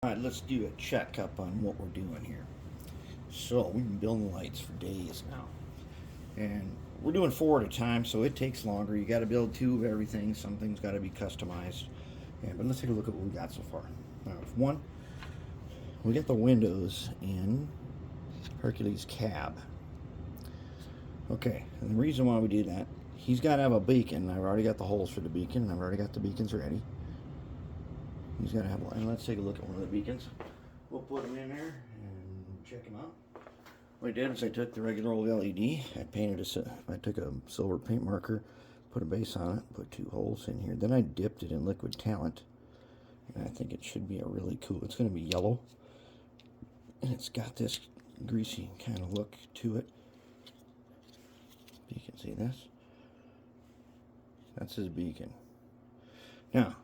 All right, let's do a checkup on what we're doing here. So we've been building lights for days now, and we're doing 4 at a time, so it takes longer. You got to build 2 of everything. Some things got to be customized. But let's take a look at what we got so far. One, we got the windows in Hercules cab. Okay, and the reason why we do that, he's got to have a beacon. I've already got the holes for the beacon, and I've already got the beacons ready. He's got to have one. And let's take a look at one of the beacons. We'll put them in there and check them out. What I did is I took the regular old LED. I took a silver paint marker, put a base on it, put 2 holes in here. Then I dipped it in liquid talent. And I think it should be a really cool. It's going to be yellow. And it's got this greasy kind of look to it. You can see this. That's his beacon. Now,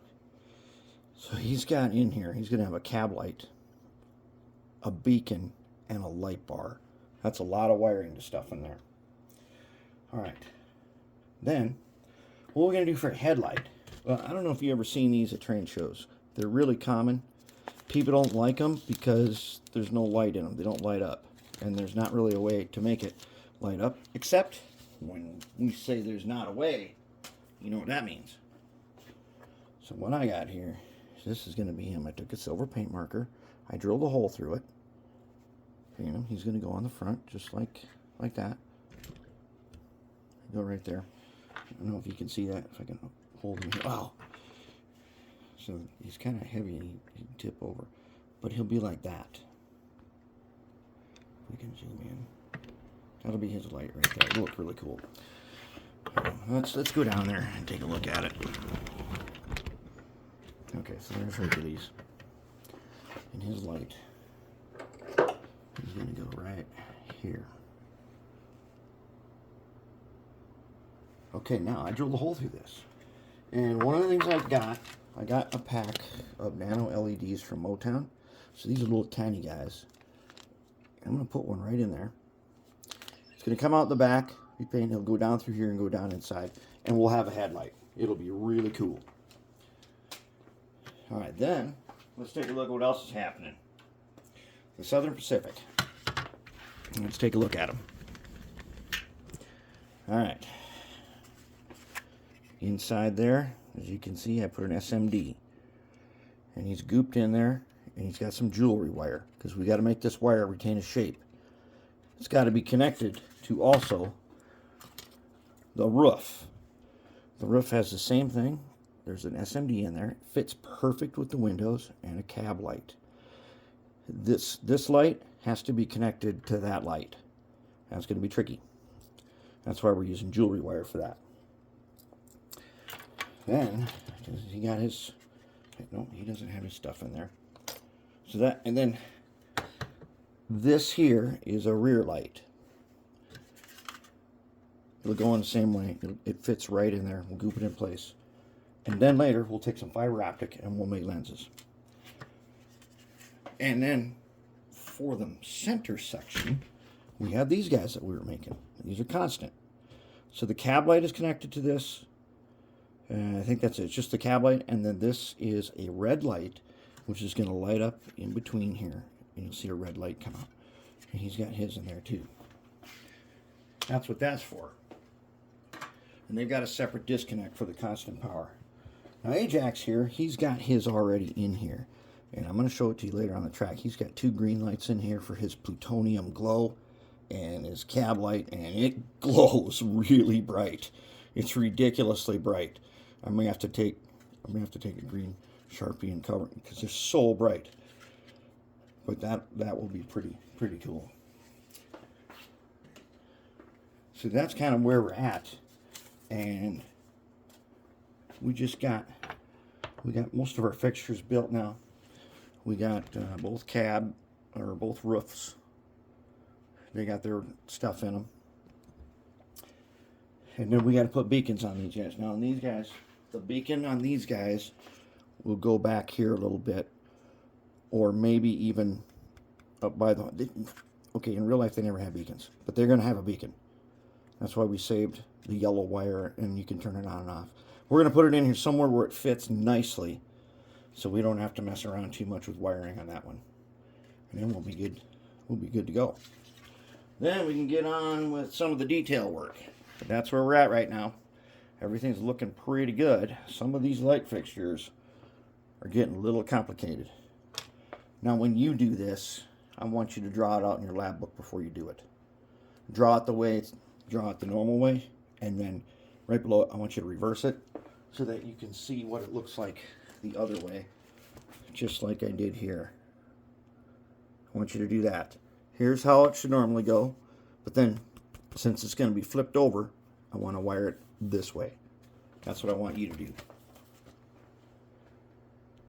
so he's got in here, he's going to have a cab light, a beacon, and a light bar. That's a lot of wiring to stuff in there. All right. Then, what we're going to do for a headlight, well, I don't know if you've ever seen these at train shows. They're really common. People don't like them because there's no light in them. They don't light up. And there's not really a way to make it light up, except when we say there's not a way, you know what that means. So what I got here, this is going to be him. I took a silver paint marker. I drilled a hole through it. You know, he's going to go on the front just like that. Go right there. I don't know if you can see that. If I can hold him here. Wow. So he's kind of heavy and he'd tip over. But he'll be like that. We can zoom in. That'll be his light right there. It'll look really cool. Let's go down there and take a look at it. Okay, so there's Hercules. And his light is going to go right here. Okay, now I drilled a hole through this. And one of the things I got a pack of nano LEDs from Motown. So these are little tiny guys. I'm going to put one right in there. It's going to come out the back. He'll go down through here and go down inside. And we'll have a headlight. It'll be really cool. All right, then let's take a look at what else is happening. The Southern Pacific. Let's take a look at them. All right. Inside there, as you can see, I put an SMD. And he's gooped in there, and he's got some jewelry wire, because we got to make this wire retain its shape. It's got to be connected to also the roof. The roof has the same thing. There's an SMD in there. It fits perfect with the windows and a cab light. This light has to be connected to that light. That's going to be tricky. That's why we're using jewelry wire for that. Then, he got his, no, he doesn't have his stuff in there. So that, and then this here is a rear light. It'll go in the same way. It fits right in there. We'll goop it in place. And then later, we'll take some fiber optic and we'll make lenses. And then, for the center section, we have these guys that we were making. These are constant. So the cab light is connected to this. I think that's it. It's just the cab light. And then this is a red light, which is going to light up in between here. And you'll see a red light come out. And he's got his in there too. That's what that's for. And they've got a separate disconnect for the constant power. Now Ajax here, he's got his already in here. And I'm going to show it to you later on the track. He's got 2 green lights in here for his plutonium glow and his cab light, and it glows really bright. It's ridiculously bright. I'm going to have to take a green Sharpie and cover it because they're so bright. But that will be pretty cool. So that's kind of where we're at. And we got most of our fixtures built now. We got both roofs. They got their stuff in them. And then we got to put beacons on these guys. Now on these guys, the beacon on these guys will go back here a little bit, or maybe even up by the. Okay, in real life they never have beacons, but they're going to have a beacon. That's why we saved the yellow wire, and you can turn it on and off. We're going to put it in here somewhere where it fits nicely so we don't have to mess around too much with wiring on that one. And then we'll be good. We'll be good to go. Then we can get on with some of the detail work. But that's where we're at right now. Everything's looking pretty good. Some of these light fixtures are getting a little complicated. Now when you do this, I want you to draw it out in your lab book before you do it. Draw it the normal way, and then right below it, I want you to reverse it so that you can see what it looks like the other way, just like I did here. I want you to do that. Here's how it should normally go, but then since it's going to be flipped over, I want to wire it this way. That's what I want you to do.